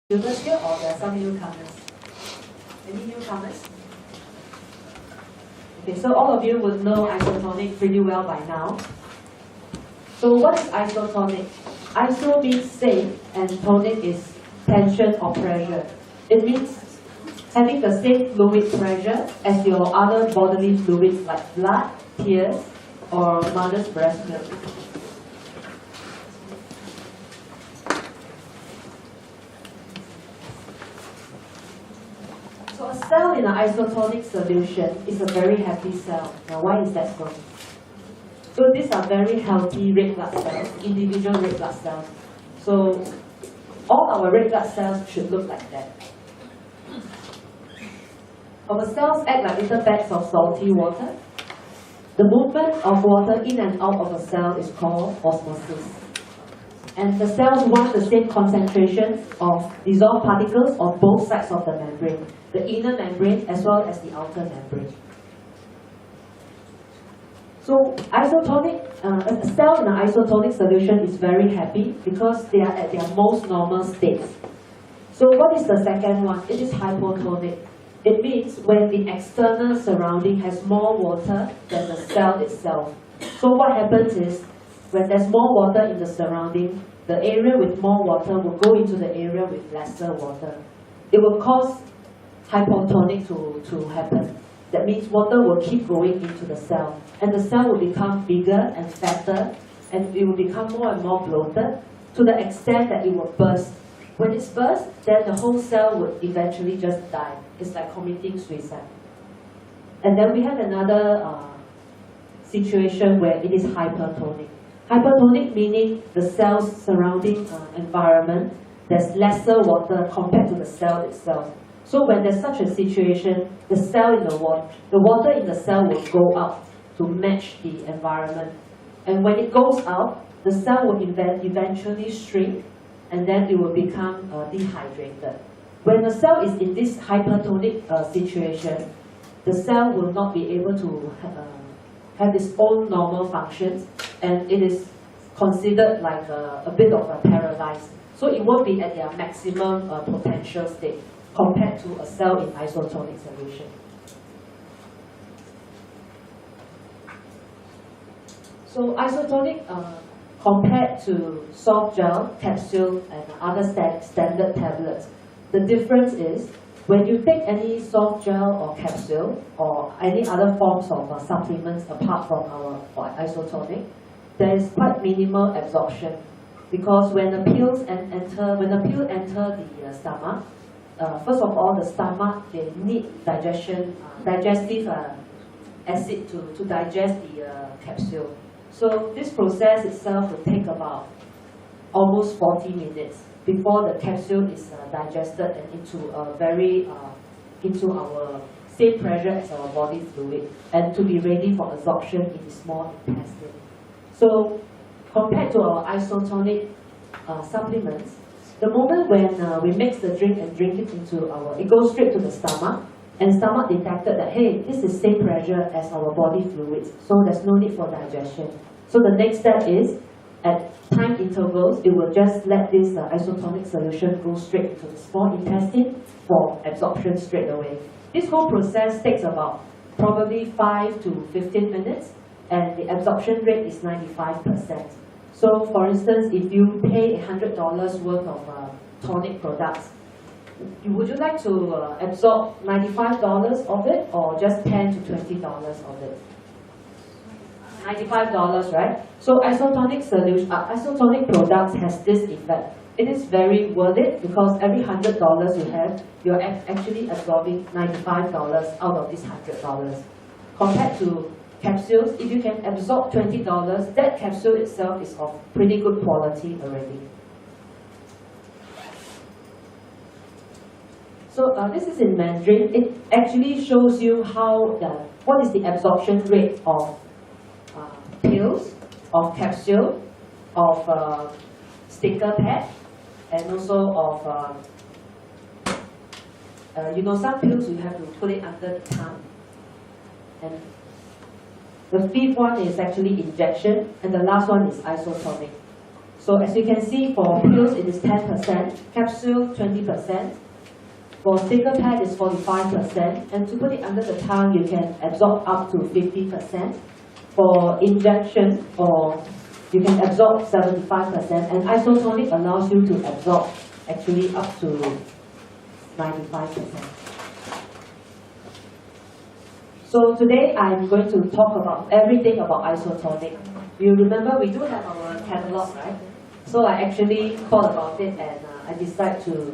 distributors here, or there are some newcomers? Any newcomers? Okay, so all of you would know Isotonix pretty well by now. So what is Isotonix? Iso means safe and tonic is tension or pressure. It means having the same fluid pressure as your other bodily fluids like blood, tears, or mother's breast milk. So a cell in an isotonic solution is a very happy cell. Now why is that so? So these are very healthy red blood cells, individual red blood cells. So all our red blood cells should look like that. Our cells act like little bags of salty water. The movement of water in and out of a cell is called osmosis. And the cells want the same concentration of dissolved particles on both sides of the membrane, the inner membrane as well as the outer membrane. So isotonic, a cell in an isotonic solution is very happy because they are at their most normal states. So what is the second one? It is hypotonic. It means when the external surrounding has more water than the cell itself. So what happens is, when there's more water in the surrounding, the area with more water will go into the area with lesser water. It will cause hypotonic to happen. That means water will keep going into the cell, and the cell will become bigger and fatter, and it will become more and more bloated to the extent that it will burst. When it's burst, then the whole cell would eventually just die. It's like committing suicide. And then we have another situation where it is hypertonic. Hypertonic meaning the cell's surrounding environment, there's lesser water compared to the cell itself. So when there's such a situation, the water in the cell will go out to match the environment. And when it goes out, the cell will eventually shrink, and then it will become dehydrated. When the cell is in this hypertonic situation, the cell will not be able to have its own normal functions, and it is considered like a bit of a paralyzed. So it won't be at their maximum potential state compared to a cell in isotonic solution. So isotonic compared to soft gel, capsule, and other standard tablets, the difference is when you take any soft gel or capsule or any other forms of supplements apart from our isotonic, there is quite minimal absorption, because when the pill enter the stomach, first of all, the stomach, they need digestive acid to digest the capsule. So this process itself will take about almost 40 minutes before the capsule is digested and into our same pressure as our body fluid, and to be ready for absorption in the small intestine. So compared to our isotonic supplements, the moment when we mix the drink and drink it it goes straight to the stomach, and stomach detected that, hey, this is same pressure as our body fluids, so there's no need for digestion. So the next step is, at time intervals, it will just let this isotonic solution go straight into the small intestine for absorption straight away. This whole process takes about probably 5 to 15 minutes, and the absorption rate is 95%. So for instance, if you pay $100 worth of tonic products, would you like to absorb $95 of it, or just $10 to $20 of it? $95, right? So isotonic products has this effect. It is very worth it, because every $100 you have, you're actually absorbing $95 out of this $100. Compared to capsules, if you can absorb $20, that capsule itself is of pretty good quality already. So this is in Mandarin. It actually shows you what is the absorption rate of pills, of capsule, of sticker pad, and also of some pills you have to put it under the tongue. And the fifth one is actually injection, and the last one is isotonic. So as you can see, for pills it is 10%, capsule 20%, for thicker pad is 45%, and to put it under the tongue, you can absorb up to 50%. For injection, or you can absorb 75%, and Isotonix allows you to absorb actually up to 95%. So today I'm going to talk about everything about Isotonix. You remember we do have our catalog, right? So I actually thought about it and I decided to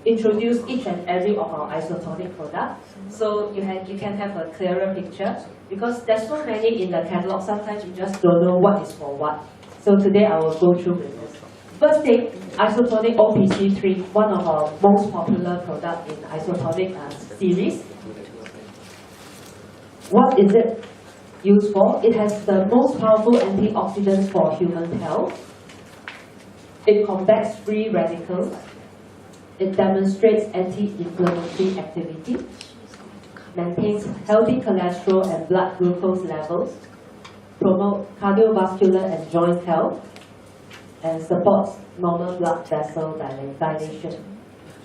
introduce each and every of our Isotonix products. So you can have a clearer picture, because there's so many in the catalog, sometimes you just don't know what is for what. So today I will go through with this. First thing, Isotonix OPC3, one of our most popular products in Isotonix series. What is it used for? It has the most powerful antioxidants for human health. It combats free radicals. It demonstrates anti-inflammatory activity, maintains healthy cholesterol and blood glucose levels, promotes cardiovascular and joint health, and supports normal blood vessel dilation.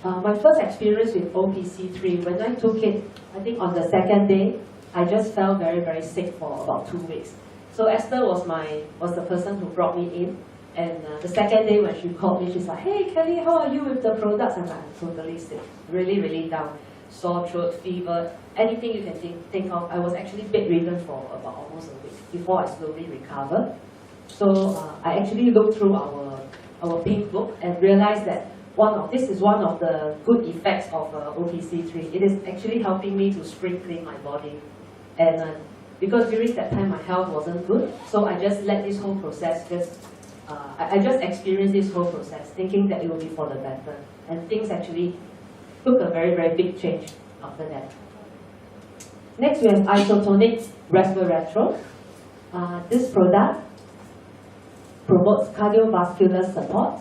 My first experience with OPC3, when I took it, I think on the second day, I just felt very, very sick for about 2 weeks. So Esther was the person who brought me in. And the second day when she called me, she's like, "Hey Kelly, how are you with the products?" And I'm totally sick, really, really down. Sore throat, fever, anything you can think of. I was actually bedridden for about almost a week before I slowly recovered. So I actually looked through our pink book and realized that this is one of the good effects of OPC3. It is actually helping me to spring clean my body. And because during that time my health wasn't good, so I just let this whole process I just experienced this whole process thinking that it will be for the better. And things actually took a very, very big change after that. Next we have Isotonix Resveratrol. This product promotes cardiovascular support.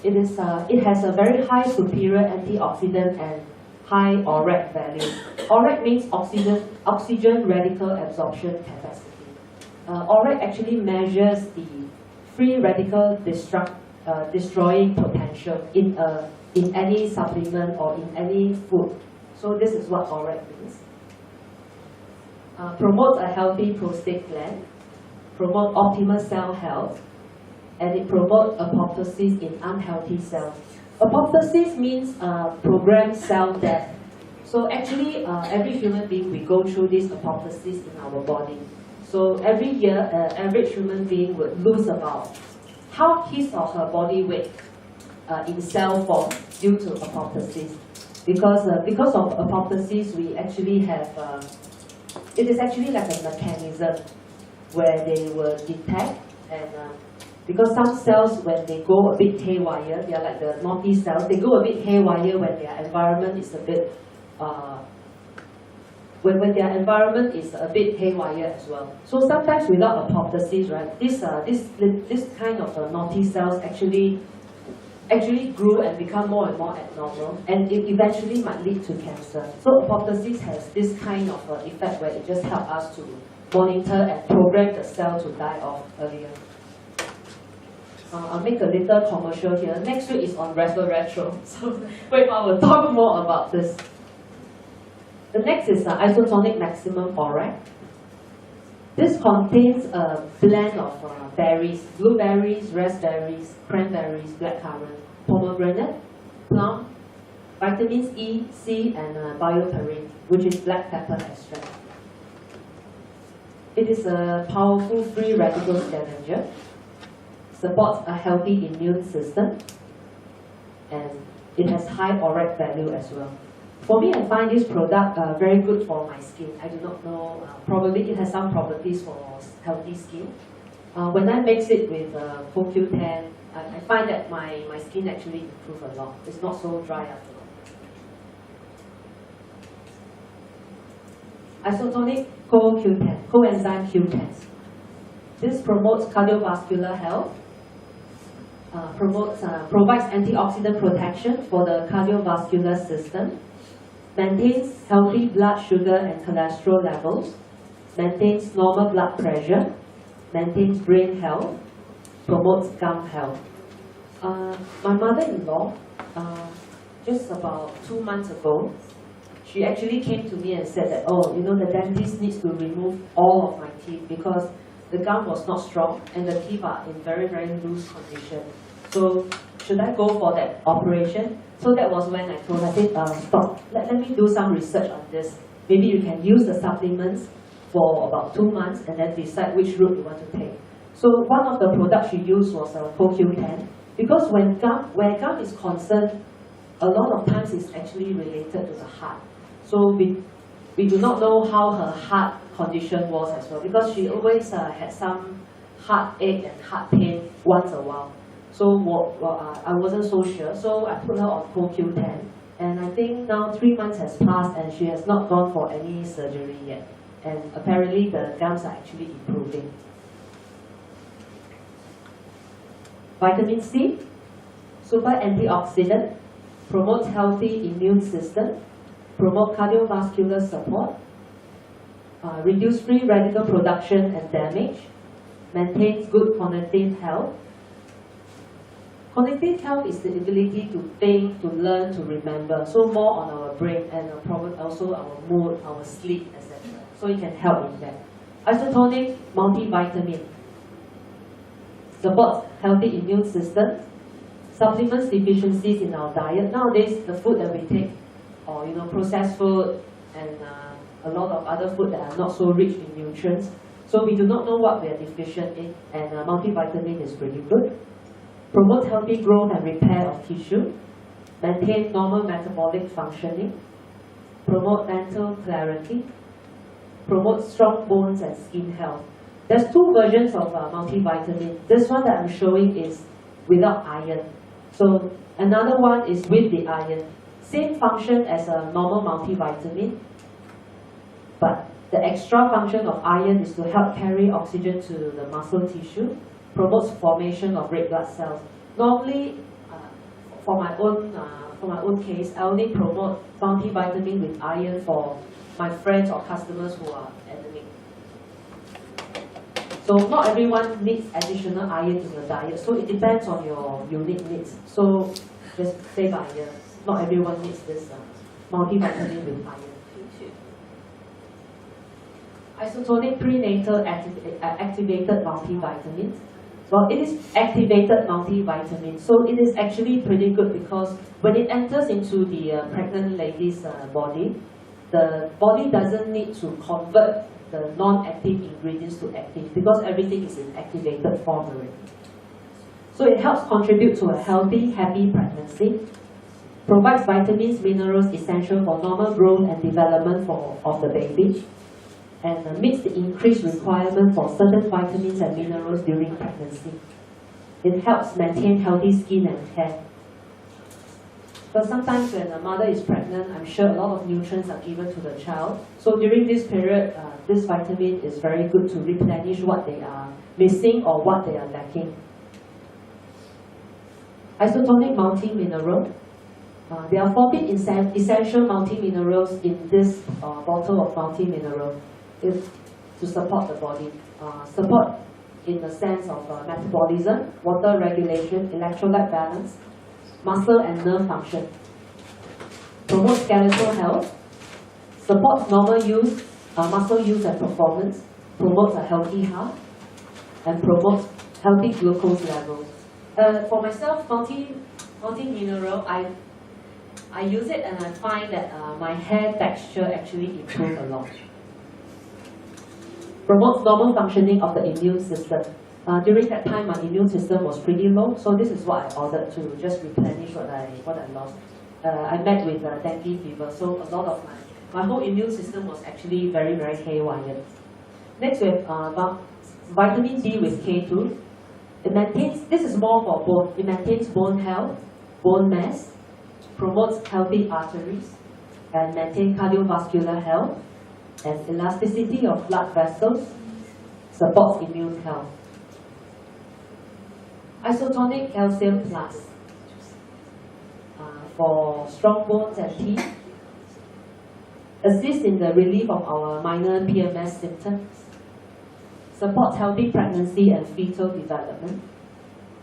It has a very high superior antioxidant and high ORAC value. ORAC means oxygen radical absorption capacity. ORAC actually measures the free radical destroying potential in any supplement or in any food. So this is what ORAC means. Promotes a healthy prostate gland, promote optimal cell health, and it promotes apoptosis in unhealthy cells. Apoptosis means programmed cell death. So actually, every human being, we go through this apoptosis in our body. So every year, average human being would lose about half his or her body weight in cell form due to apoptosis. Because of apoptosis, we actually have, it is actually like a mechanism where they will detect, and because some cells, when they go a bit haywire, they are like the naughty cells, they go a bit haywire when their environment is a bit when their environment is a bit haywire as well. So sometimes without apoptosis, right, this kind of naughty cells actually grew and become more and more abnormal, and it eventually might lead to cancer. So apoptosis has this kind of effect where it just helps us to monitor and program the cell to die off earlier. I'll make a little commercial here. Next week is on resveratrol, so wait, I will talk more about this. The next is Isotonix Maximum ORAC. This contains a blend of berries, blueberries, raspberries, cranberries, blackcurrant, pomegranate, plum, vitamins E, C, and bioperine, which is black pepper extract. It is a powerful free radical scavenger, supports a healthy immune system, and it has high ORAC value as well. For me, I find this product very good for my skin. I do not know, probably it has some properties for healthy skin. When I mix it with CoQ10, I find that my skin actually improves a lot. It's not so dry after all. Isotonix CoQ10, coenzyme Q10. This promotes cardiovascular health, provides antioxidant protection for the cardiovascular system, maintains healthy blood sugar and cholesterol levels, maintains normal blood pressure, maintains brain health, promotes gum health. My mother-in-law, just about 2 months ago, she actually came to me and said that, oh, you know, the dentist needs to remove all of my teeth because the gum was not strong and the teeth are in very, very loose condition. So should I go for that operation? So that was when I told her, I said, stop, let me do some research on this. Maybe you can use the supplements for about 2 months and then decide which route you want to take. So one of the products she used was CoQ10, because where gum is concerned, a lot of times it's actually related to the heart. So we do not know how her heart condition was as well, because she always had some heartache and heart pain once a while. So I wasn't so sure, so I put her on CoQ10, and I think now 3 months has passed and she has not gone for any surgery yet. And apparently the gums are actually improving. Vitamin C, super antioxidant, promotes healthy immune system, promote cardiovascular support, reduce free radical production and damage, maintains good cognitive health. Cognitive health is the ability to think, to learn, to remember, so more on our brain and probably also our mood, our sleep, etc. So it can help in that. Isotonix multivitamin supports healthy immune system, supplements deficiencies in our diet. Nowadays, the food that we take, or processed food and a lot of other food that are not so rich in nutrients. So we do not know what we are deficient in, and multivitamin is pretty good. Promote healthy growth and repair of tissue, maintain normal metabolic functioning, promote mental clarity, promote strong bones and skin health. There's 2 versions of multivitamin. This one that I'm showing is without iron. So another one is with the iron. Same function as a normal multivitamin, but the extra function of iron is to help carry oxygen to the muscle tissue, promotes formation of red blood cells. Normally, for my own case, I only promote multivitamin with iron for my friends or customers who are anemic. So not everyone needs additional iron in your diet, so it depends on your unique needs. So just say by ear, not everyone needs this multivitamin with iron. Isotonix prenatal activated multivitamin. Well, it is activated multivitamin, so it is actually pretty good because when it enters into the pregnant lady's body, the body doesn't need to convert the non-active ingredients to active because everything is in activated form already. So it helps contribute to a healthy, happy pregnancy, provides vitamins, minerals essential for normal growth and development of the baby, and meets the increased requirement for certain vitamins and minerals during pregnancy. It helps maintain healthy skin and hair. But sometimes when a mother is pregnant, I'm sure a lot of nutrients are given to the child. So during this period, this vitamin is very good to replenish what they are missing or what they are lacking. Isotonix multi-mineral. There are 14 essential multi-minerals in this bottle of multi-mineral to support the body. Support in the sense of metabolism, water regulation, electrolyte balance, muscle and nerve function. Promotes skeletal health, supports normal use, muscle use and performance, promotes a healthy heart, and promotes healthy glucose levels. For myself, multi-mineral, I use it and I find that my hair texture actually improves a lot. Promotes normal functioning of the immune system. During that time, my immune system was pretty low, so this is what I ordered to just replenish what I lost. I met with dengue fever, so a lot of my whole immune system was actually very, very haywire. Next, we have vitamin D with K2. It maintains, this is more for bone, it maintains bone health, bone mass, promotes healthy arteries, and maintains cardiovascular health, and elasticity of blood vessels, supports immune health. Isotonix Calcium Plus for strong bones and teeth, assists in the relief of our minor PMS symptoms, supports healthy pregnancy and fetal development,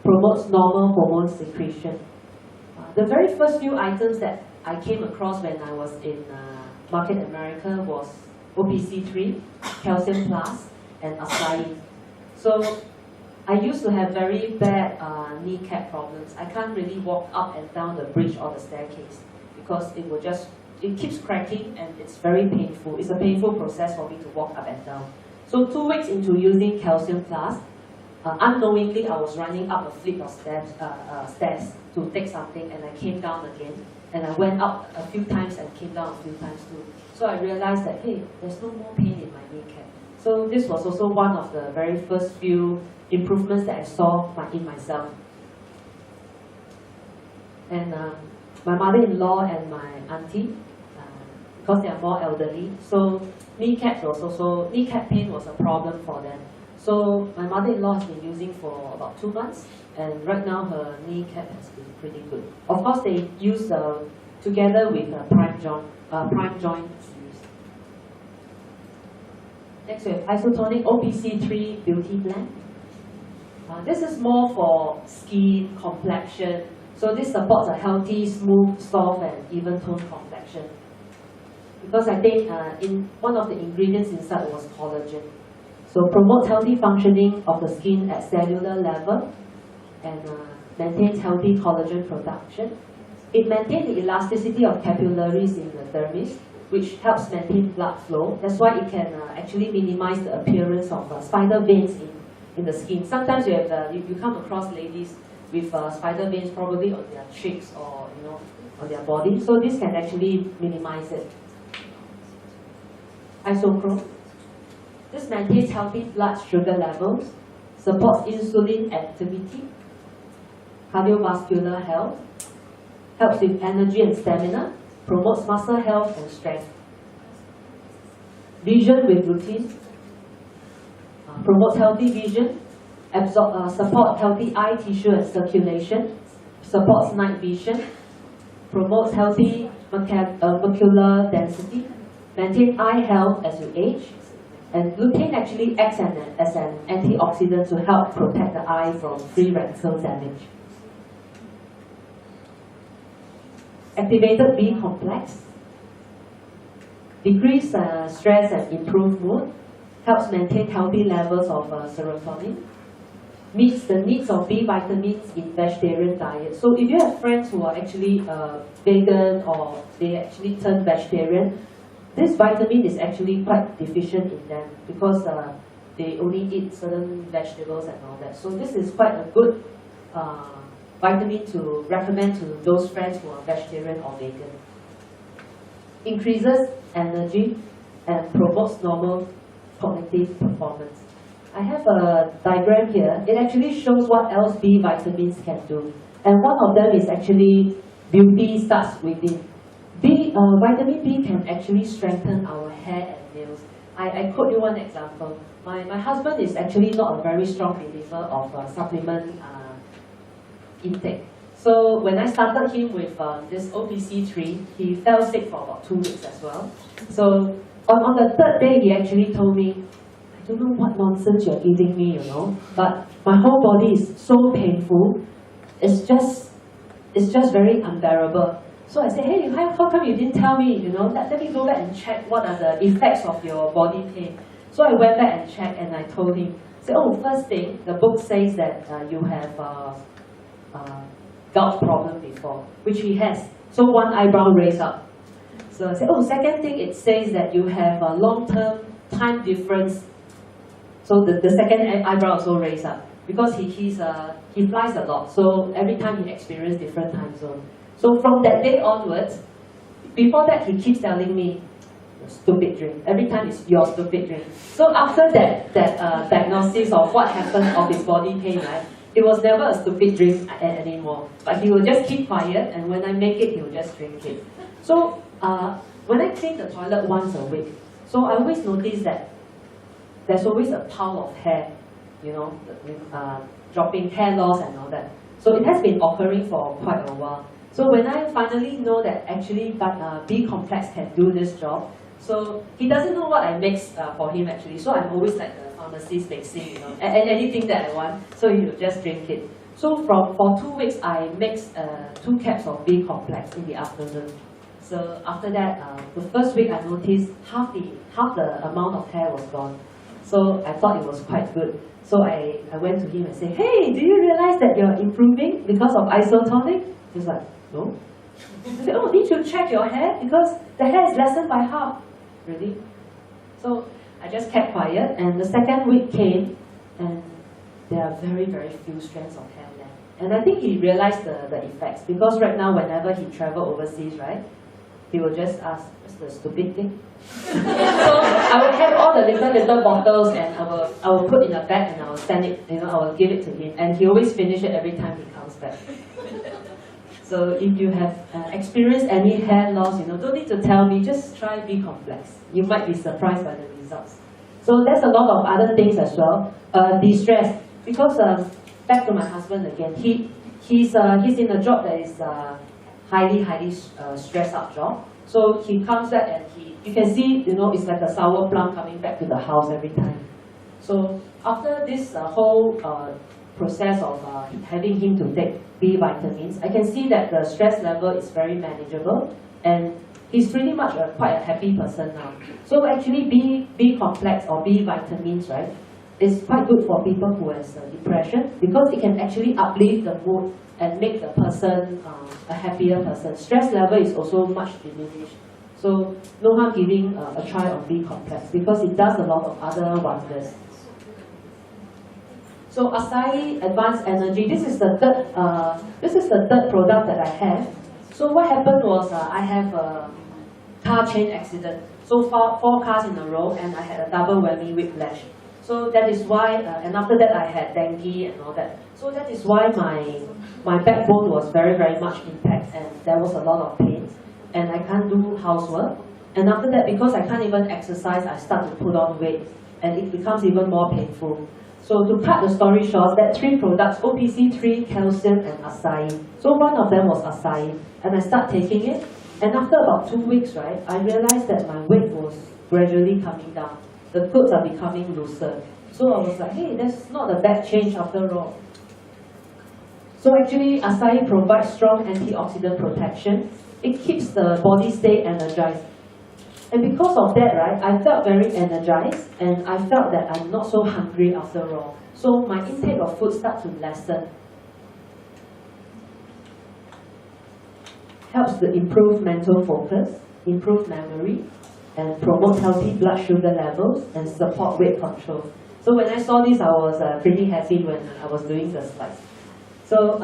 promotes normal hormone secretion. The very first few items that I came across when I was in MarketAmerica was OPC3, Calcium Plus, and acai. So I used to have very bad kneecap problems. I can't really walk up and down the bridge or the staircase because it keeps cracking and it's very painful. It's a painful process for me to walk up and down. So 2 weeks into using Calcium Plus, unknowingly I was running up a flight of stairs to take something, and I came down again. And I went up a few times and came down a few times too. So I realized that, hey, there's no more pain in my kneecap. So this was also one of the very first few improvements that I saw in myself. And my mother-in-law and my auntie, because they are more elderly, so kneecap pain was a problem for them. So my mother-in-law has been using for about 2 months, and right now her kneecap has been pretty good. Of course, they use together with prime joint series. Next we have Isotonix OPC3 Beauty Blend. This is more for skin, complexion. So this supports a healthy, smooth, soft, and even toned complexion. Because I think in one of the ingredients inside was collagen. So promotes healthy functioning of the skin at cellular level and maintains healthy collagen production. It maintains the elasticity of capillaries in the dermis, which helps maintain blood flow. That's why it can actually minimize the appearance of spider veins in the skin. Sometimes you come across ladies with spider veins probably on their cheeks or on their body. So this can actually minimize it. Isochrome. This maintains healthy blood sugar levels, supports insulin activity, cardiovascular health, helps with energy and stamina, promotes muscle health and strength. Vision with routine, promotes healthy vision, supports healthy eye tissue and circulation, supports night vision, promotes healthy macular density, maintains eye health as you age, and lutein actually acts as an antioxidant to help protect the eye from free radical damage. Activated B complex, decrease stress and improve mood, helps maintain healthy levels of serotonin, meets the needs of B vitamins in vegetarian diet. So if you have friends who are actually vegan or they actually turn vegetarian, this vitamin is actually quite deficient in them because they only eat certain vegetables and all that. So this is quite a good vitamin to recommend to those friends who are vegetarian or vegan. Increases energy and promotes normal cognitive performance. I have a diagram here. It actually shows what else B vitamins can do. And one of them is actually beauty starts within. Vitamin B can actually strengthen our hair and nails. I quote you one example. My husband is actually not a very strong believer of supplement intake. So when I started him with this OPC3, he fell sick for about 2 weeks as well. So on the 3rd day, he actually told me, I don't know what nonsense you're giving me, but my whole body is so painful. It's just very unbearable. So I said, hey, how come you didn't tell me, let me go back and check what are the effects of your body pain. So I went back and checked and I told him, first thing, the book says that you have gout problem before, which he has. So one eyebrow raised up. So I said, second thing, it says that you have a long-term time difference. So the second eyebrow also raised up because he flies a lot. So every time he experiences different time zone. So from that day onwards, before that he keeps telling me, stupid drink. Every time it's your stupid drink. So after that diagnosis of what happened of his body pain, right, it was never a stupid drink anymore. But he will just keep quiet, and when I make it, he will just drink it. So when I clean the toilet once a week, so I always notice that there's always a pile of hair, dropping hair loss and all that. So it has been occurring for quite a while. So when I finally know that actually B complex can do this job, so he doesn't know what I mix for him actually. So I'm always like the pharmacist mixing, and anything that I want. So he will just drink it. So for 2 weeks, I mixed 2 caps of B complex in the afternoon. So after that, the first week I noticed half the amount of hair was gone. So I thought it was quite good. So I went to him and said, hey, do you realize that you're improving because of Isotonix? He's like, no. I said, oh, did you check your hair? Because the hair is lessened by half. Really? So I just kept quiet, and the second week came, and there are very, very few strands of hair left. And I think he realized the effects, because right now, whenever he travels overseas, right, he will just ask, what's the stupid thing? So I will have all the little bottles, and I will put in a bag, and I will send it, I will give it to him, and he always finish it every time he comes back. So if you have experienced any hair loss, don't need to tell me, just try B complex. You might be surprised by the results. So there's a lot of other things as well. De-stress, because back to my husband again, he's in a job that is highly stressed out job. So he comes back and you can see, it's like a sour plum coming back to the house every time. So after this whole process of having him to take B vitamins, I can see that the stress level is very manageable, and he's pretty much quite a happy person now. So actually B complex or B vitamins, right, is quite good for people who has depression, because it can actually uplift the mood and make the person a happier person. Stress level is also much diminished. So no harm giving a try on B complex, because it does a lot of other wonders. So Acai Advanced Energy, this is the third product that I have. So what happened was I have a car chain accident. So four cars in a row, and I had a double whammy whiplash. So that is why, and after that I had dengue and all that. So that is why my backbone was very, very much impact, and there was a lot of pain, and I can't do housework. And after that, because I can't even exercise, I start to put on weight, and it becomes even more painful. So to cut the story short, that 3 products, OPC3, calcium, and acai. So one of them was acai, and I start taking it, and after about 2 weeks, right, I realized that my weight was gradually coming down. The clothes are becoming looser. So I was like, hey, that's not a bad change after all. So actually, acai provides strong antioxidant protection. It keeps the body stay energized. And because of that, right, I felt very energized, and I felt that I'm not so hungry after all. So my intake of food starts to lessen. Helps to improve mental focus, improve memory, and promote healthy blood sugar levels, and support weight control. So when I saw this, I was pretty happy when I was doing the slides. So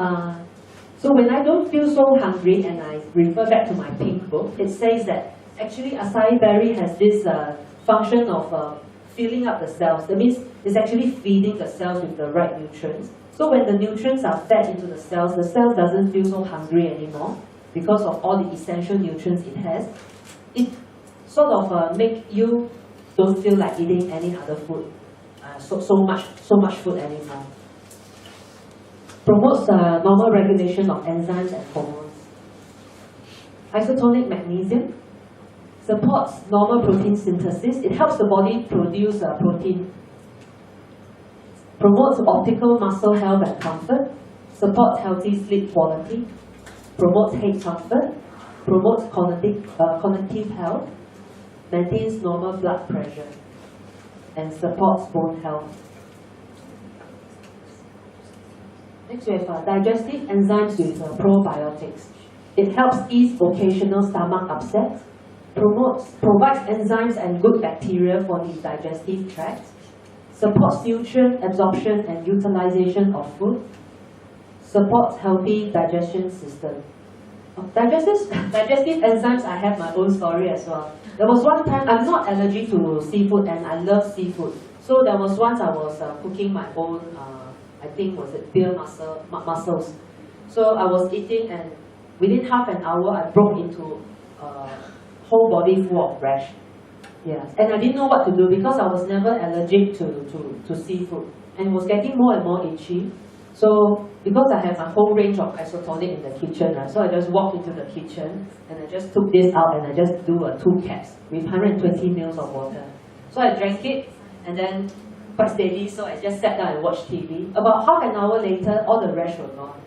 when I don't feel so hungry, and I refer back to my pink book, it says that actually acai berry has this function of filling up the cells. That means it's actually feeding the cells with the right nutrients. So when the nutrients are fed into the cells doesn't feel so hungry anymore, because of all the essential nutrients it has. It sort of make you don't feel like eating any other food, so much food anymore. Promotes normal regulation of enzymes and hormones. Isotonic magnesium supports normal protein synthesis. It helps the body produce protein. Promotes optical muscle health and comfort. Supports healthy sleep quality. Promotes head comfort. Promotes cognitive health. Maintains normal blood pressure. And supports bone health. Next we have digestive enzymes with probiotics. It helps ease occasional stomach upset. Provides enzymes and good bacteria for the digestive tract. Supports nutrient absorption and utilization of food. Supports healthy digestion system. Digestive enzymes, I have my own story as well. There was one time, I'm not allergic to seafood, and I love seafood. So there was once I was cooking my own, I think was it beer mussels. So I was eating, and within half an hour I broke into whole body full of rash. Yeah, and I didn't know what to do, because I was never allergic to seafood, and it was getting more and more itchy. So because I have my whole range of isotonic in the kitchen, right, so I just walked into the kitchen, and I just took this out, and I just do 2 caps with 120 ml of water. So I drank it, and then quite steady, so I just sat down and watched TV. About half an hour later, all the rash were gone.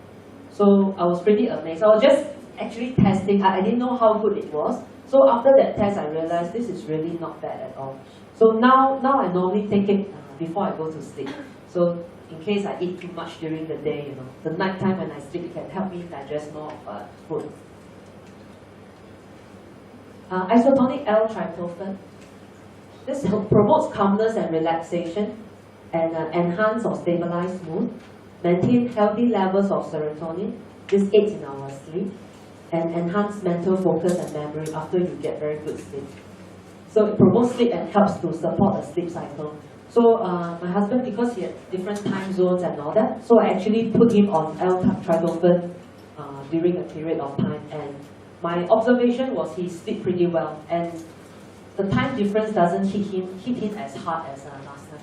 So I was pretty amazed. I was just actually testing. I didn't know how good it was. So after that test, I realized this is really not bad at all. So now I normally take it before I go to sleep. So in case I eat too much during the day, the night time when I sleep, it can help me digest more of food. Isotonic L-tryptophan. This promotes calmness and relaxation, and enhance or stabilize mood, maintain healthy levels of serotonin. This aids in our sleep, and enhance mental focus and memory after you get very good sleep. So it promotes sleep and helps to support the sleep cycle. So my husband, because he had different time zones and all that, so I actually put him on L-tryptophan during a period of time, and my observation was he slept pretty well, and the time difference doesn't hit him as hard as last time.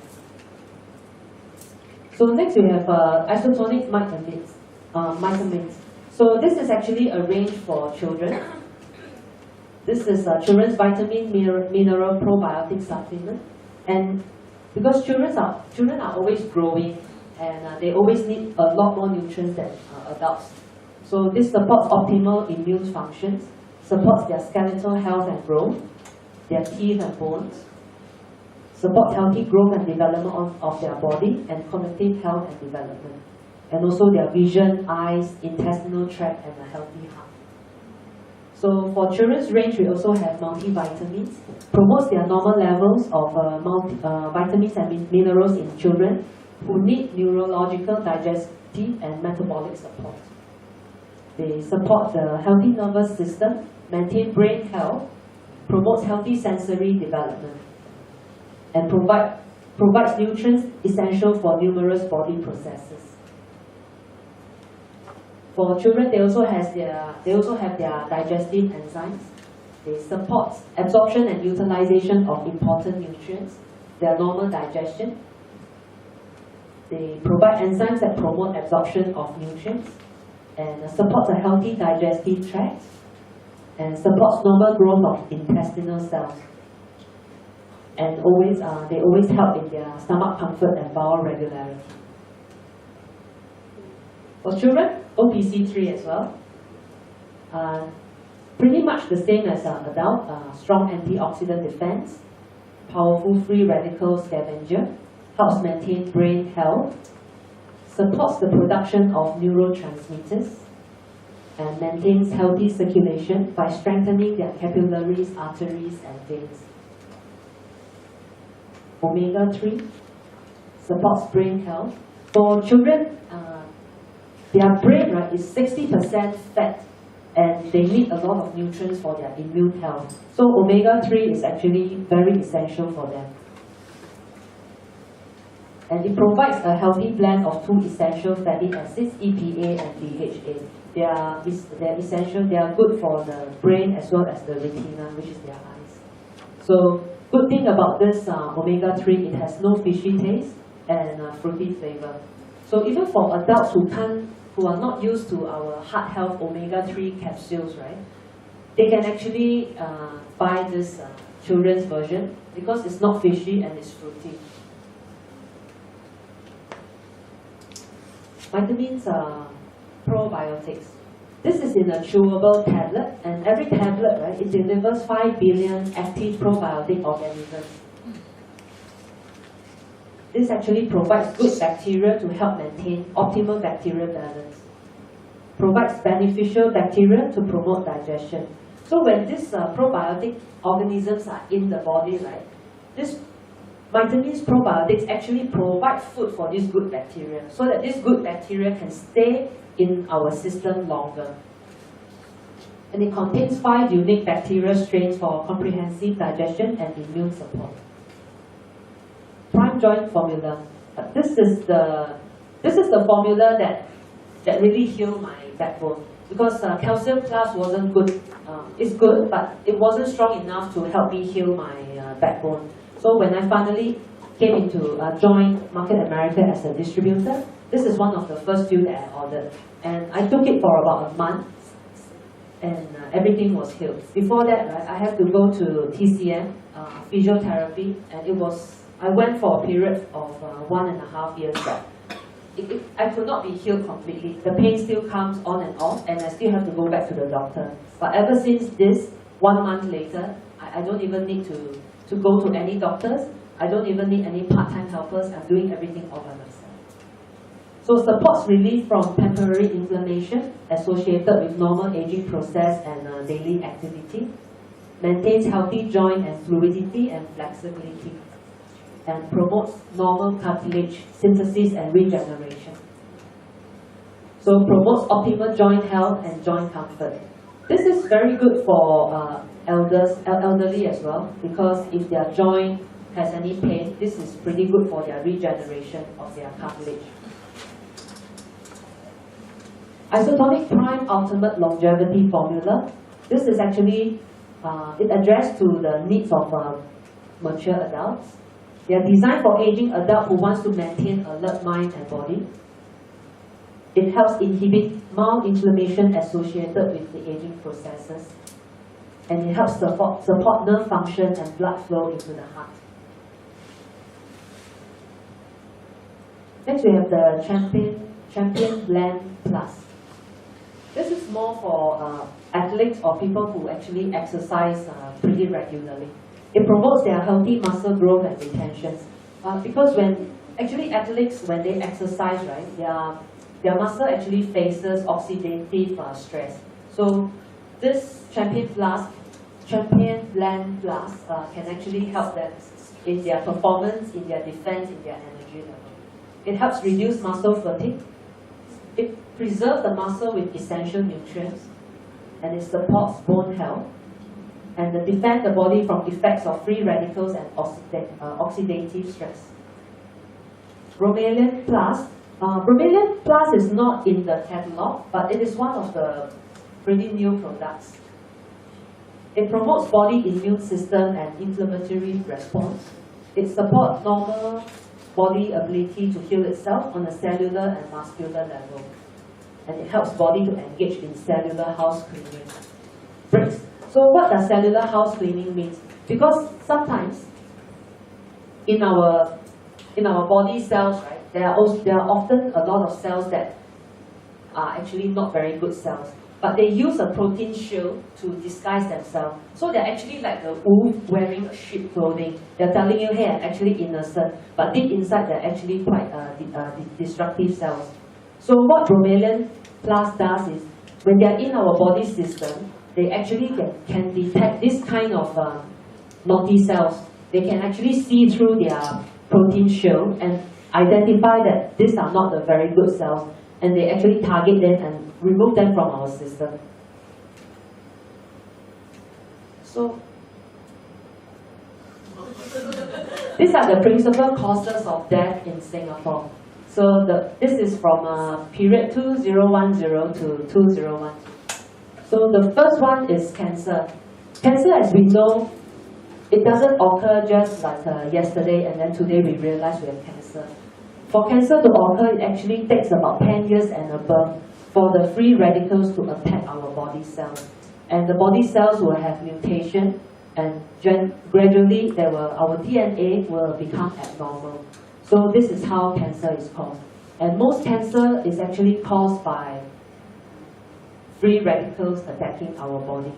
So next we have Isotonic vitamins. So this is actually a range for children. This is children's vitamin mineral probiotic supplement, and because children are always growing, and they always need a lot more nutrients than adults. So this supports optimal immune functions, supports their skeletal health and growth, their teeth and bones, supports healthy growth and development of their body, and cognitive health and development, and also their vision, eyes, intestinal tract, and a healthy heart. So for children's range, we also have multivitamins, promotes their normal levels of vitamins and minerals in children who need neurological, digestive, and metabolic support. They support the healthy nervous system, maintain brain health, promotes healthy sensory development, and provides nutrients essential for numerous body processes. For children, they also have their digestive enzymes. They support absorption and utilization of important nutrients, their normal digestion. They provide enzymes that promote absorption of nutrients, and supports a healthy digestive tract, and supports normal growth of intestinal cells. And they always help in their stomach comfort and bowel regularity. For children, OPC3 as well. Pretty much the same as adult, strong antioxidant defense, powerful free radical scavenger, helps maintain brain health, supports the production of neurotransmitters, and maintains healthy circulation by strengthening their capillaries, arteries, and veins. Omega-3 supports brain health. For children, their brain is 60% fat, and they need a lot of nutrients for their immune health. So omega-3 is actually very essential for them. And it provides a healthy blend of two essential fatty acids, EPA and DHA. They're essential, they are good for the brain as well as the retina, which is their eyes. So good thing about this omega-3, it has no fishy taste and fruity flavor. So even for adults who are not used to our heart health omega-3 capsules, right? They can actually buy this children's version because it's not fishy and it's fruity. Vitamins are probiotics. This is in a chewable tablet, and every tablet, right, it delivers 5 billion active probiotic organisms. This actually provides good bacteria to help maintain optimal bacterial balance. Provides beneficial bacteria to promote digestion. So when these probiotic organisms are in the body, right, this vitamins, probiotics actually provide food for this good bacteria, so that this good bacteria can stay in our system longer. And it contains 5 unique bacterial strains for comprehensive digestion and immune support. Prime joint formula. This is the formula that really healed my backbone, because calcium plus wasn't good. It's good, but it wasn't strong enough to help me heal my backbone. So when I finally came into joined MarketAmerica as a distributor, this is one of the first few that I ordered, and I took it for about a month, and everything was healed. Before that, right, I had to go to TCM, physiotherapy, and I went for a period of 1.5 years back. I could not be healed completely. The pain still comes on and off, and I still have to go back to the doctor. But ever since this, 1 month later, I don't even need to go to any doctors. I don't even need any part-time helpers. I'm doing everything all by myself. So supports relief from temporary inflammation associated with normal aging process and daily activity. Maintains healthy joint and fluidity and flexibility. And promotes normal cartilage synthesis and regeneration. So promotes optimal joint health and joint comfort. This is very good for elderly as well, because if their joint has any pain, this is pretty good for their regeneration of their cartilage. Isotonix Prime Ultimate Longevity Formula. This is actually, it addresses to the needs of mature adults. They are designed for aging adult who wants to maintain alert mind and body. It helps inhibit mild inflammation associated with the aging processes. And it helps support nerve function and blood flow into the heart. Next we have the Champion Blend Plus. This is more for athletes or people who actually exercise pretty regularly. It promotes their healthy muscle growth and retention. Because when athletes, when they exercise, right, their muscle actually faces oxidative stress. So this Champion Blend Plus can actually help them in their performance, in their defense, in their energy level. It helps reduce muscle fatigue. It preserves the muscle with essential nutrients, and it supports bone health. And defend the body from effects of free radicals and oxidative stress. Bromelain Plus. Bromelain Plus is not in the catalog, but it is one of the pretty new products. It promotes body immune system and inflammatory response. It supports normal body ability to heal itself on a cellular and muscular level. And it helps body to engage in cellular house cleaning. Breaks. So what does cellular house cleaning mean? Because sometimes in our body cells, right, there are often a lot of cells that are actually not very good cells. But they use a protein shield to disguise themselves. So they're actually like the wolf wearing a sheep clothing. They're telling you, hey, I'm actually innocent. But deep inside, they're actually quite destructive cells. So what Bromelain Plus does is, when they're in our body system, they actually can detect this kind of naughty cells. They can actually see through their protein shield and identify that these are not the very good cells, and they actually target them and remove them from our system. So these are the principal causes of death in Singapore. So this is from period 2010 to 2012. So the first one is cancer. Cancer, as we know, it doesn't occur just like yesterday and then today we realize we have cancer. For cancer to occur, it actually takes about 10 years and above for the free radicals to attack our body cells. And the body cells will have mutation, and gradually our DNA will become abnormal. So this is how cancer is caused. And most cancer is actually caused by free radicals attacking our body.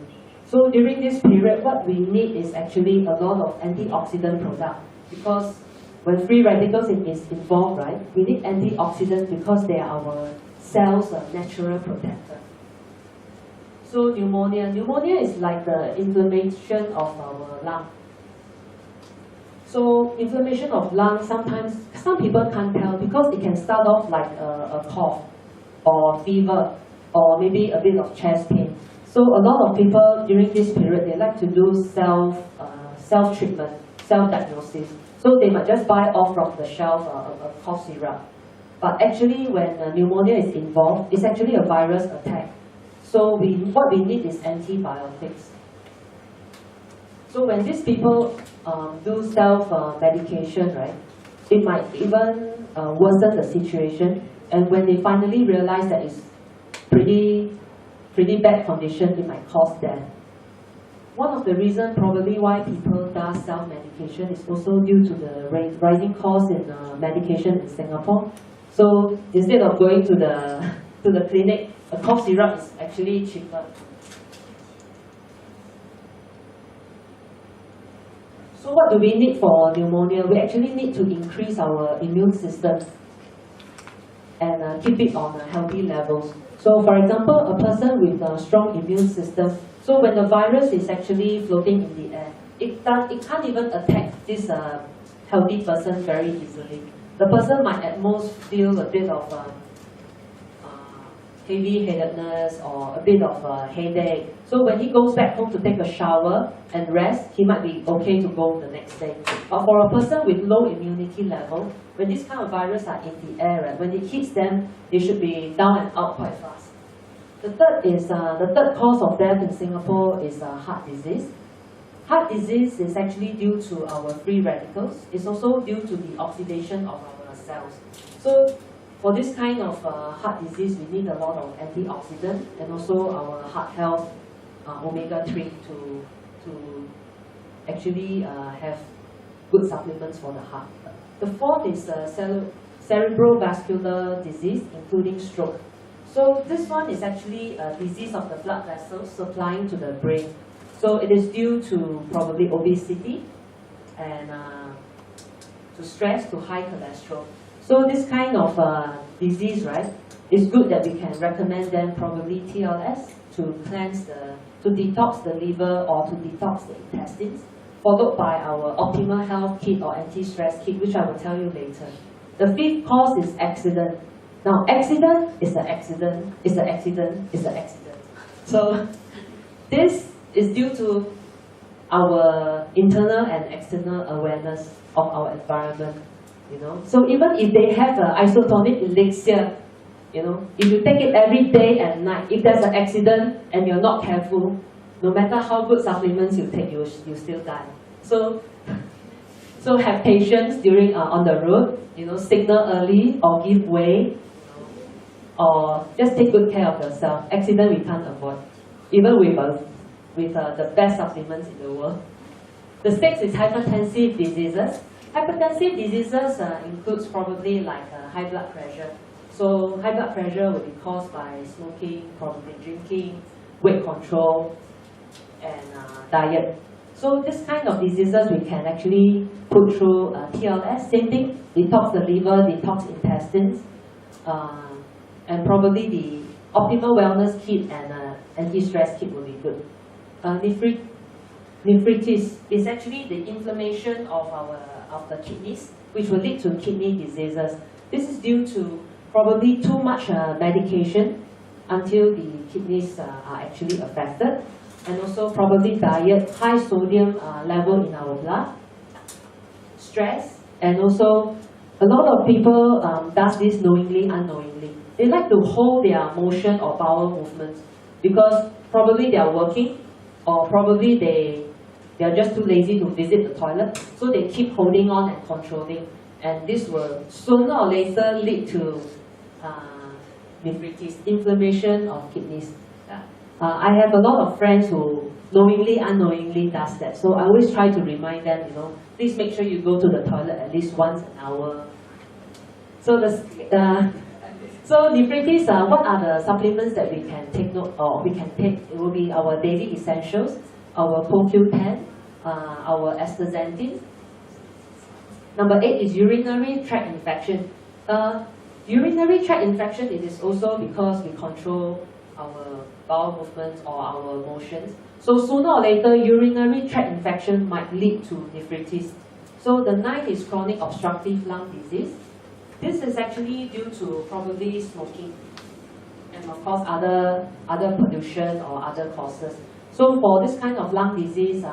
So during this period, what we need is actually a lot of antioxidant products, because when free radicals is involved, right, we need antioxidants because they are our cells' natural protector. So pneumonia. Pneumonia is like the inflammation of our lung. So inflammation of lungs, sometimes some people can't tell because it can start off like a cough or fever or maybe a bit of chest pain. So a lot of people during this period, they like to do self-treatment, self-diagnosis. So they might just buy off from the shelf a cough syrup. But actually when pneumonia is involved, it's actually a virus attack. So what we need is antibiotics. So when these people do self-medication, right, it might even worsen the situation. And when they finally realize that it's pretty bad condition, it might cause death. one of the reasons probably why people does self-medication is also due to the rising cost in medication in Singapore. So instead of going to the to the clinic, a cough syrup is actually cheaper. So what do we need for pneumonia? We actually need to increase our immune system and keep it on healthy levels. So for example, a person with a strong immune system, so when the virus is actually floating in the air, it can't even attack this healthy person very easily. The person might at most feel a bit of heavy-headedness or a bit of a headache. So when he goes back home to take a shower and rest, he might be okay to go the next day. But for a person with low immunity level, when this kind of virus are in the air, right, when it hits them, they should be down and out quite fast. The third cause of death in Singapore is heart disease. Heart disease is actually due to our free radicals. It's also due to the oxidation of our cells. So for this kind of heart disease, we need a lot of antioxidant and also our heart health omega-3 to actually have good supplements for the heart. The fourth is cerebrovascular disease, including stroke. So this one is actually a disease of the blood vessels supplying to the brain. So it is due to probably obesity and to stress, to high cholesterol. So this kind of disease, right, it's good that we can recommend them probably TLS to cleanse to detox the liver or to detox the intestines, followed by our optimal health kit or anti-stress kit, which I will tell you later. The fifth cause is accident. Now, accident is an accident, is an accident, is an accident. So this is due to our internal and external awareness of our environment. You know, so even if they have an Isotonix elixir, you know, if you take it every day and night, if there's an accident and you're not careful, no matter how good supplements you take, you still die. So have patience during on the road. You know, signal early or give way, or just take good care of yourself. Accident we can't avoid, even with the best supplements in the world. The sixth is hypertensive diseases. Hypertensive diseases includes probably like high blood pressure. So high blood pressure will be caused by smoking, probably drinking, weight control, and diet. So this kind of diseases we can actually put through TLS, same thing, detox the liver, detox intestines, and probably the optimal wellness kit and anti-stress kit will be good. Nephritis is actually the inflammation of the kidneys, which will lead to kidney diseases. This is due to probably too much medication until the kidneys are actually affected, and also probably diet, high sodium level in our blood, stress, and also a lot of people does this knowingly, unknowingly. They like to hold their motion or bowel movements because probably they are working, or probably they are just too lazy to visit the toilet, so they keep holding on and controlling, and this will sooner or later lead to nephritis, inflammation of kidneys. I have a lot of friends who knowingly, unknowingly does that, so I always try to remind them, you know, please make sure you go to the toilet at least once an hour. So so nephritis, what are the supplements that we can take note or we can take? It will be our daily essentials, our CoQ10, our astaxanthin. Number 8 is urinary tract infection. Urinary tract infection, it is also because we control our bowel movements or our motions. So sooner or later, urinary tract infection might lead to nephritis. So the 9th is chronic obstructive lung disease. This is actually due to probably smoking and of course other pollution or other causes. So for this kind of lung disease,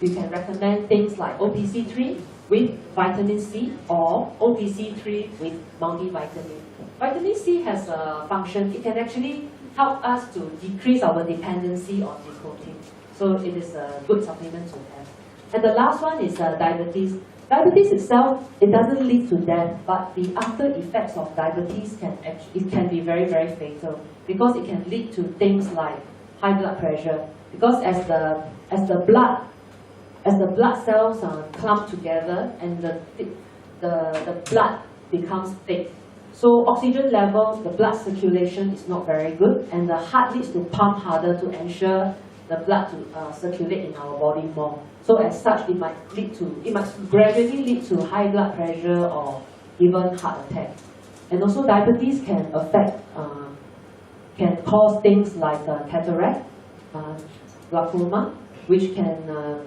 you can recommend things like OPC3 with vitamin C or OPC3 with multivitamin. Vitamin C has a function, it can actually help us to decrease our dependency on nicotine. So it is a good supplement to have. And the last one is diabetes. Diabetes itself, it doesn't lead to death, but the after effects of diabetes can be very, very fatal because it can lead to things like high blood pressure, because as the blood cells clump together and the blood becomes thick. So oxygen level, the blood circulation is not very good, and the heart needs to pump harder to ensure the blood to circulate in our body more. So as such, it might gradually lead to high blood pressure or even heart attack. And also diabetes can cause things like cataract, glaucoma, which can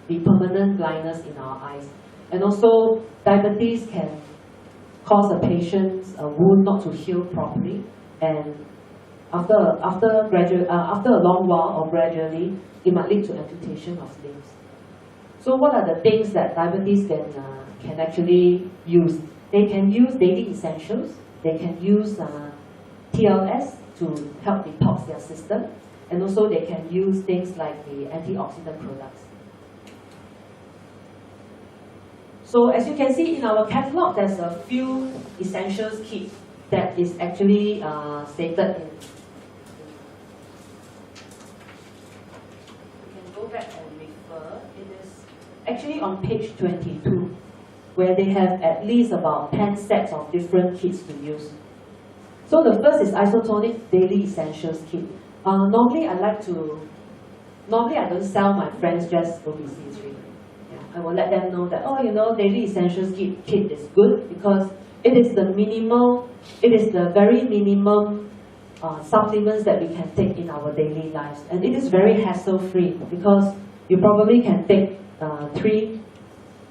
be permanent blindness in our eyes. And also diabetes can cause a patient's wound not to heal properly, and after a long while or gradually, it might lead to amputation of limbs. So what are the things that diabetes can actually use? They can use daily essentials. They can use TLS to help detox their system, and also they can use things like the antioxidant products. So as you can see in our catalog, there's a few essentials kit that is actually stated in. You can go back and refer. It is actually on page 22, where they have at least about 10 sets of different kits to use. So the first is Isotonix Daily Essentials Kit. Normally I don't sell my friends just OBC3. I will let them know that, Daily Essentials Kit is good because it is the very minimum supplements that we can take in our daily lives. And it is very hassle-free because you probably can take 3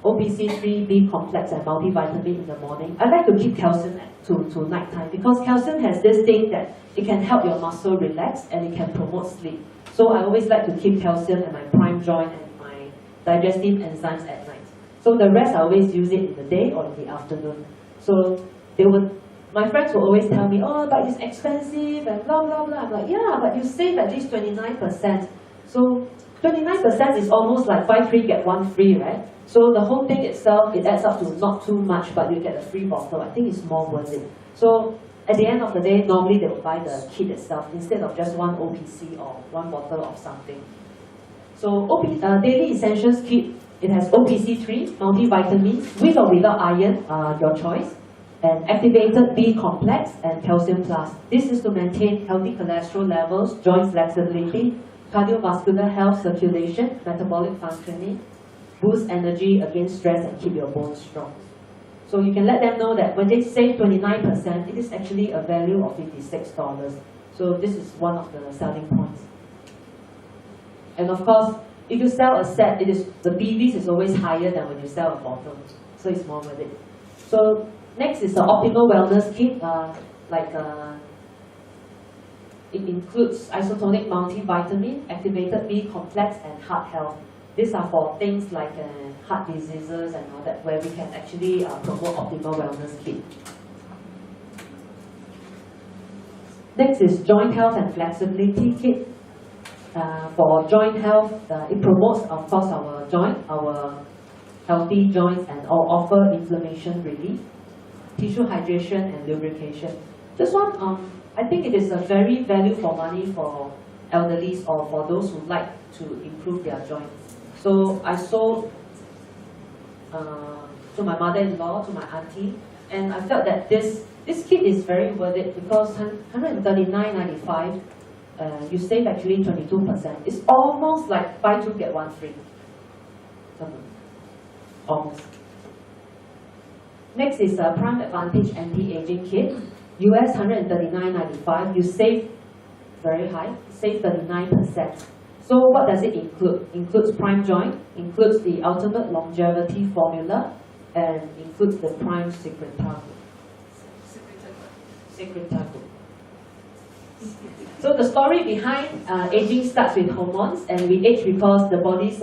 OPC3, B complex and multivitamin in the morning. I like to keep calcium to nighttime because calcium has this thing that it can help your muscle relax and it can promote sleep. So I always like to keep calcium at my prime joint and my digestive enzymes at night. So the rest I always use it in the day or in the afternoon. So my friends will always tell me, oh, but it's expensive and blah blah blah. I'm like, yeah, but you save at least 29%. So 29% is almost like buy 3 get 1 free, right? So the whole thing itself, it adds up to not too much, but you get a free bottle. I think it's more worth it. So at the end of the day, normally they will buy the kit itself instead of just 1 OPC or 1 bottle of something. So Daily Essentials Kit, it has OPC3, multivitamins, with or without iron, your choice, and activated B complex and calcium plus. This is to maintain healthy cholesterol levels, joint flexibility, cardiovascular health, circulation, metabolic functioning, boost energy against stress and keep your bones strong. So you can let them know that when they save 29%, it is actually a value of $56. So this is one of the selling points. And of course, if you sell a set, the BVs is always higher than when you sell a bottle. So it's more worth it. So next is the Optimal Wellness Kit. It includes Isotonix multivitamin, activated B complex, and heart health. These are for things like heart diseases and all that, where we can actually promote Optimal Wellness Kit. Next is Joint Health and Flexibility Kit. For joint health, it promotes, of course, our healthy joints and offer inflammation relief, tissue hydration and lubrication. This one, I think it is a very value for money for elderlies or for those who like to improve their joints. So I sold to my mother-in-law, to my auntie, and I felt that this kit is very worth it because $139.95, you save actually 22%. It's almost like buy 2 get 1 free. Almost. Next is a Prime Advantage Anti-Aging Kit, US $139.95. You save very high, save 39%. So what does it include? Includes Prime Joint, includes the Ultimate Longevity Formula, and includes the Prime Secret Target. Secret Target. So the story behind aging starts with hormones, and we age because the body's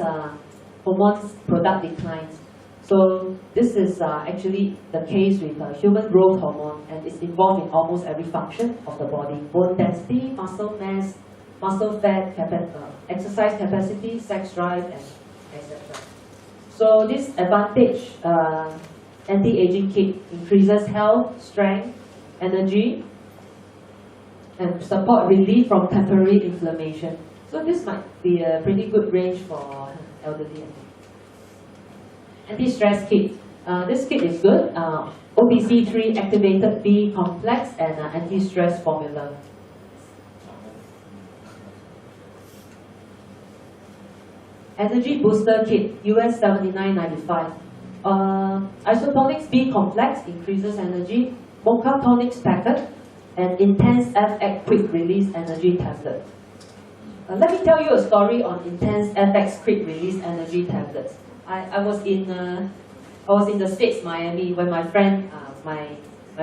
hormones product declines. So this is actually the case with human growth hormone, and it's involved in almost every function of the body: bone density, muscle mass, muscle fat, exercise capacity, sex drive, and etc. So this Advantage anti-aging kit increases health, strength, energy, and support relief from temporary inflammation. So this might be a pretty good range for elderly. Anti-stress kit. This kit is good. OPC3 activated B complex and anti-stress formula. Energy booster kit, US $79.95. Isotonix B complex increases energy. Mocha tonics packet and intense FX quick release energy tablet. Let me tell you a story on intense FX quick release energy tablets. I was in the States, Miami, when my friend, my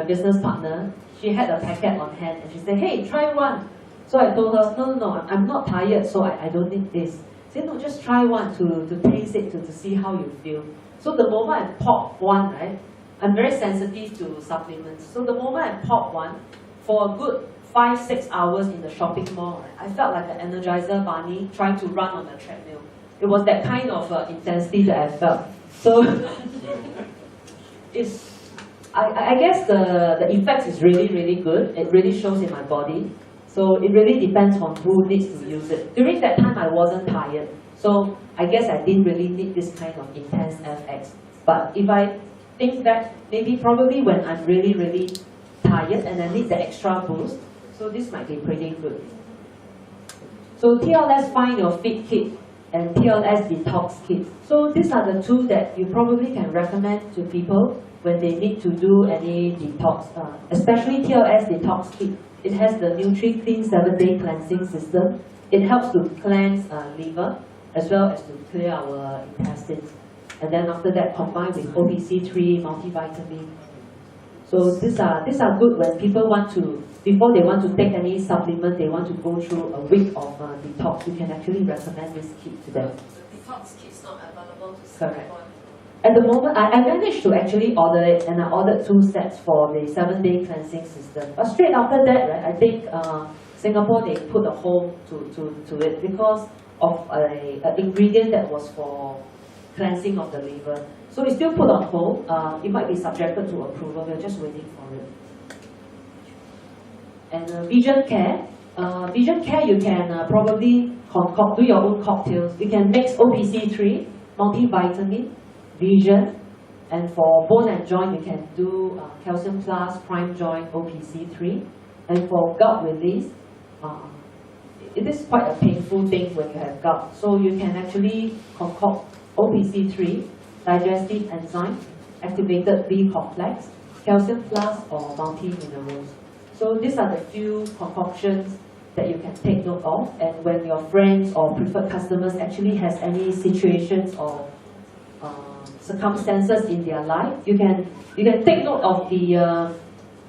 business partner, she had a packet on hand and she said, hey, try one. So I told her, no, I'm not tired, so I don't need this. She said, no, just try one to taste it, to see how you feel. So the moment I pop one, right, I'm very sensitive to supplements. So the moment I pop one, for a good 5-6 hours in the shopping mall, right, I felt like an Energizer bunny trying to run on a treadmill. It was that kind of intensity that I felt. So I guess the effects is really, really good. It really shows in my body. So it really depends on who needs to use it. During that time, I wasn't tired. So I guess I didn't really need this kind of intense FX. But if I think back, probably when I'm really, really tired and I need the extra boost, so this might be pretty good. So TLS Find Your Fit Kit and TLS Detox Kit. So these are the two that you probably can recommend to people when they need to do any detox, especially TLS Detox Kit. It has the NutriClean 7-day cleansing system. It helps to cleanse liver as well as to clear our intestines. And then after that, combined with OPC3 multivitamin. So these are good when people want to, before they want to take any supplement, they want to go through a week of detox. You can actually recommend this kit to them. The detox kit is not available to Correct. Singapore. At the moment, I managed to actually order it, and I ordered 2 sets for the 7-day cleansing system. But straight after that, right, I think Singapore, they put a hold to it because of an ingredient that was for cleansing of the liver. So it's still put on hold. It might be subjected to approval. We're just waiting for it. And Vision Care. Vision Care, you can probably do your own cocktails. You can mix OPC3, multivitamin, Vision, and for bone and joint, you can do Calcium Plus, Prime Joint, OPC3. And for gout release, it is quite a painful thing when you have gout. So you can actually concoct OPC3, digestive enzyme, activated B complex, Calcium Plus, or multi-minerals. So these are the few concoctions that you can take note of. And when your friends or preferred customers actually has any situations or circumstances in their life, you can take note of the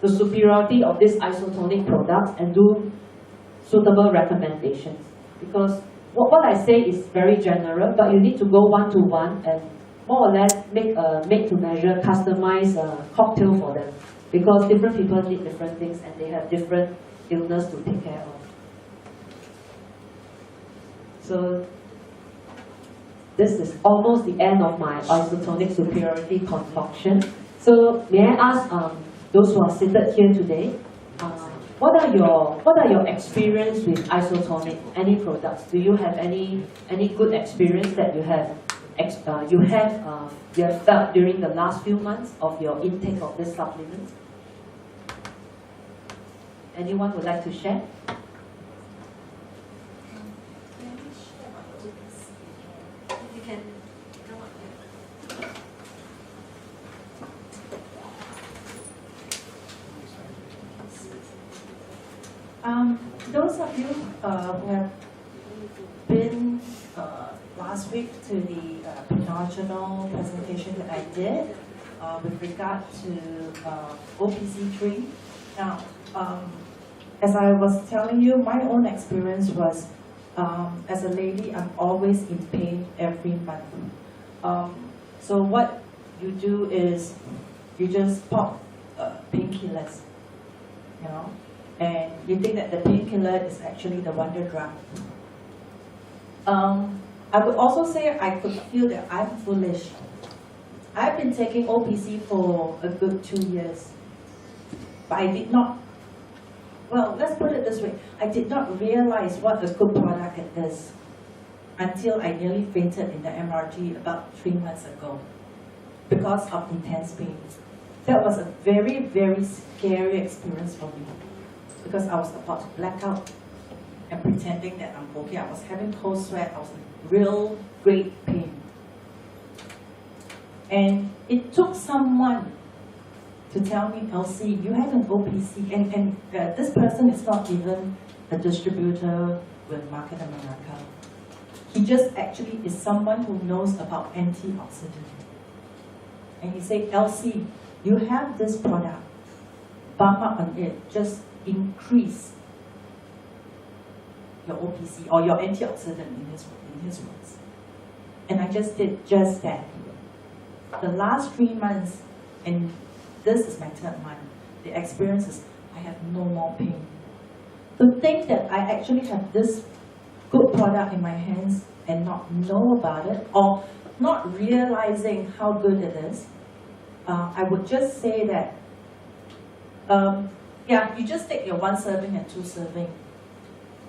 superiority of this isotonic product and do suitable recommendations. Because what I say is very general, but you need to go one-to-one and more or less make a made-to-measure, customized cocktail for them. Because different people need different things and they have different illness to take care of. So this is almost the end of my isotonic superiority concoction. So may I ask those who are seated here today, what are your experience with isotonic? Any products? Do you have any good experience that you have felt during the last few months of your intake of this supplement? Anyone would like to share? Those of you who have been last week to the promotional presentation that I did with regard to OPC3. Now, as I was telling you, my own experience was, as a lady, I'm always in pain every month. So what you do is you just pop painkillers, you know, and you think that the painkiller is actually the wonder drug. I would also say I could feel that I'm foolish. I've been taking OPC for a good 2 years, but I did not well, let's put it this way. I did not realize what a good product it is until I nearly fainted in the MRT about 3 months ago because of intense pain. That was a very, very scary experience for me because I was about to black out and pretending that I'm okay. I was having cold sweat. I was in real great pain. And it took someone to tell me, Elsie, you have an OPC, and this person is not even a distributor with MarketAmerica. He just actually is someone who knows about antioxidant. And he said, Elsie, you have this product, bump up on it, just increase your OPC or your antioxidant in his words. And I just did just that. The last 3 months, and this is my 3rd month, the experience is I have no more pain. To think that I actually have this good product in my hands and not know about it, or not realizing how good it is, I would just say that, yeah, you just take your 1 serving and 2 serving,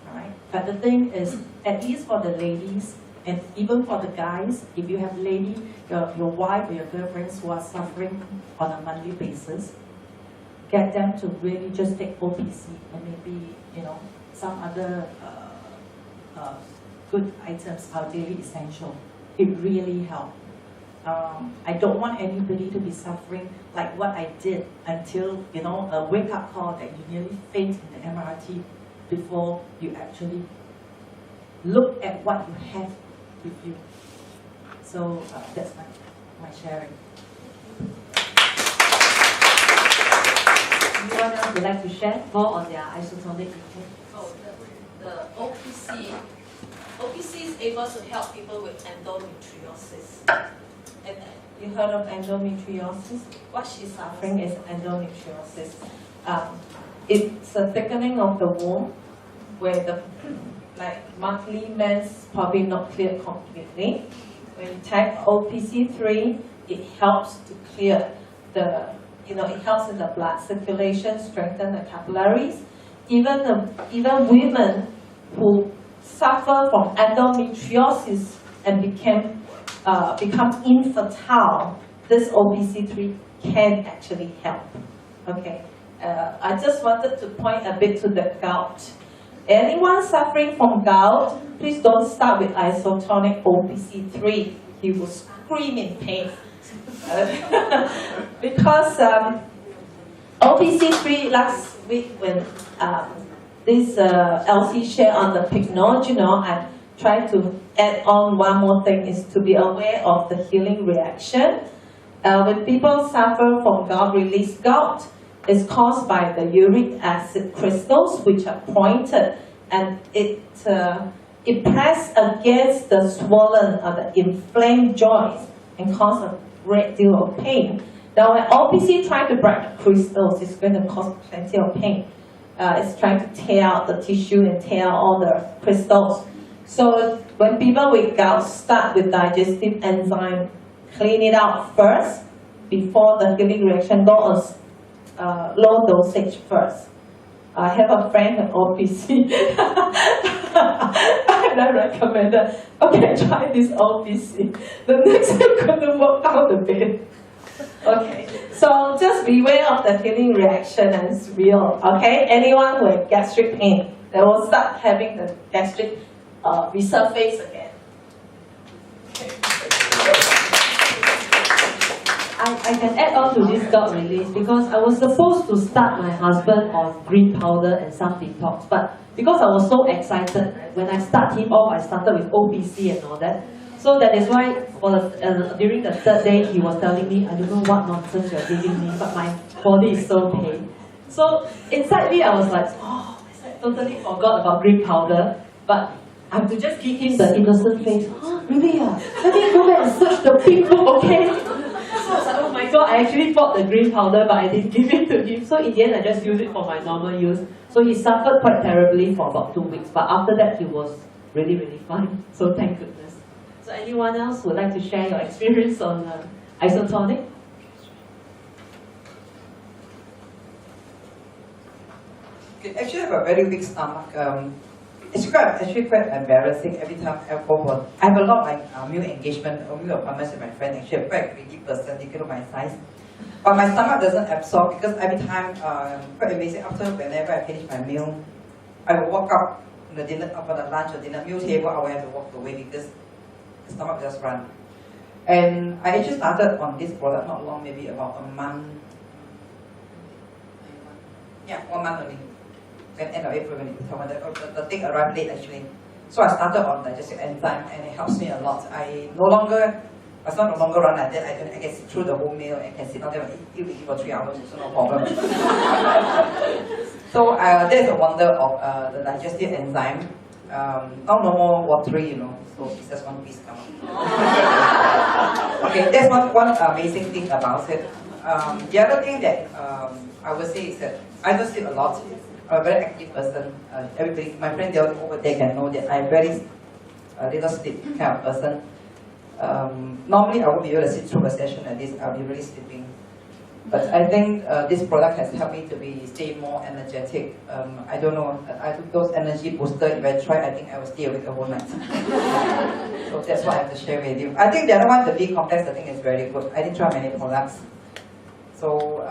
all right? But the thing is, at least for the ladies, and even for the guys, if you have your wife or your girlfriends who are suffering on a monthly basis, get them to really just take OPC and maybe, some other good items, our daily essential. It really helped. I don't want anybody to be suffering like what I did until, a wake-up call that you nearly faint in the MRT before you actually look at what you have with you. So that's my sharing. Anyone else would like to share more on their isotonic? Oh, the OPC is able to help people with endometriosis. And You heard of endometriosis? What she's suffering is endometriosis. It's a thickening of the womb where the monthly mens probably not cleared completely. When you take OPC3, it helps to clear it helps in the blood circulation, strengthen the capillaries. Even women who suffer from endometriosis and become infertile, this OPC3 can actually help. Okay, I just wanted to point a bit to the gout. Anyone suffering from gout, please don't start with isotonic OPC3. He will scream in pain. Because OPC3 last week when this LC shared on the pycnogenol, I tried to add on one more thing is to be aware of the healing reaction. When people suffer from gout-release gout, it's caused by the uric acid crystals, which are pointed, and it press against the swollen or the inflamed joints and cause a great deal of pain. Now, when OPC trying to break the crystals, it's going to cause plenty of pain. It's trying to tear out the tissue and tear out all the crystals. So when people with gout start with digestive enzyme, clean it out first before the healing reaction. Go on low dosage first. I have a friend with OPC. And I recommended, okay, try this OPC. The next day couldn't walk out of bed. Okay, so just beware of the healing reaction, and it's real. Okay, anyone with gastric pain, they will start having the gastric resurface again. I can add on to this gout release because I was supposed to start my husband on green powder and some detox, but because I was so excited, when I start him off, I started with OPC and all that. So that is why during the 3rd day, he was telling me, I don't know what nonsense you're giving me, but my body is so pain. So inside me, I was like, oh, I totally forgot about green powder, but I have to just give him the innocent face. Oh, really? Let me go back and search the pink book, okay? So I was like, oh my god, I actually bought the green powder, but I didn't give it to him. So in the end, I just used it for my normal use. So he suffered quite terribly for about 2 weeks, but after that, he was really, really fine. So thank goodness. So anyone else would like to share your experience on Good actually have a very weak stomach. It's actually quite embarrassing every time I go for. I have a lot of like meal engagement or meal appointments with my friend. Actually, I'm quite a greedy person, you know my size. But my stomach doesn't absorb because every time, quite amazing, after whenever I finish my meal, I will walk up on the dinner, up on the lunch or dinner meal table, I will have to walk away because the stomach just run. And I actually started on this product not long, maybe about a month. Yeah, 1 month only. Then end of April when the thing arrived late actually. So I started on digestive enzyme and it helps me a lot. I no longer run like that. I can sit through the whole meal and can sit down there and eat for 3 hours, so no problem. So there's a wonder of the digestive enzyme. Now no more watery, you know, so it's just one piece come out. Okay, that's one amazing thing about it. The other thing that I would say is that I don't sleep a lot. I'm a very active person. Everybody, my friend over there can know that I'm very little sleep kind of person. Normally I won't be able to sit through a session like this. I'll be really sleeping. But I think this product has helped me to stay more energetic. I don't know, I took those energy booster. If I try, I think I will stay awake the whole night. So that's what I have to share with you. I think the other one, the B complex, I think is very good. I didn't try many products. So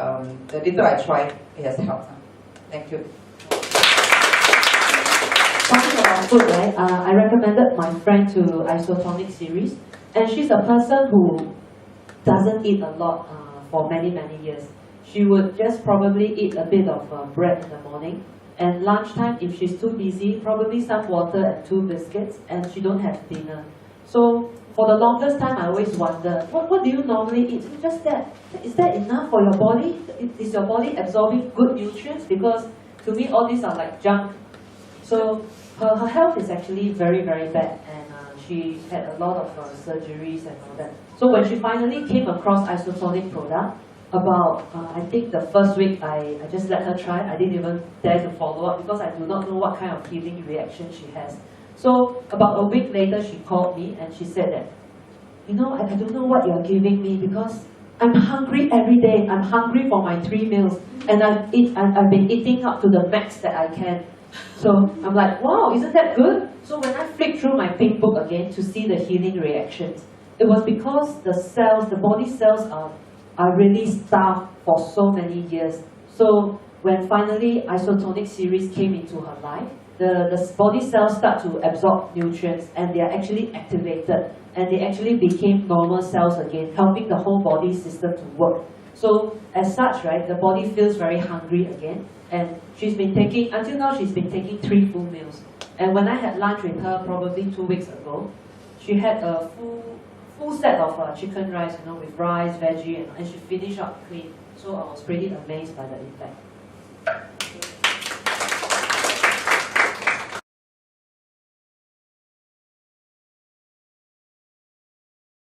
the little I tried, it has helped. Thank you. Talking about food, right? I recommended my friend to Isotonix series, and she's a person who doesn't eat a lot for many years. She would just probably eat a bit of bread in the morning, and lunchtime, if she's too busy, probably some water and 2 biscuits, and she don't have dinner. So for the longest time, I always wonder, what do you normally eat? Just that. Is that enough for your body? Is your body absorbing good nutrients? Because to me, all these are like junk. So her health is actually very bad, and she had a lot of surgeries and all that. So when she finally came across Isotonix product, about I think the first week I just let her try. I didn't even dare to follow up because I do not know what kind of healing reaction she has. So about a week later, she called me and she said that, you know, I don't know what you're giving me because I'm hungry every day. I'm hungry for my 3 meals, and I've been eating up to the max that I can. So I'm like, wow, isn't that good? So when I flicked through my pink book again to see the healing reactions, it was because the cells, the body cells are really starved for so many years. So when finally Isotonix series came into her life, the body cells start to absorb nutrients and they are actually activated and they actually became normal cells again, helping the whole body system to work. So as such, right, the body feels very hungry again, and she's been taking, until now she's been taking 3 full meals. And when I had lunch with her probably 2 weeks ago, she had a full set of chicken rice, you know, with rice, veggie, and she finished up clean. So I was pretty amazed by the effect.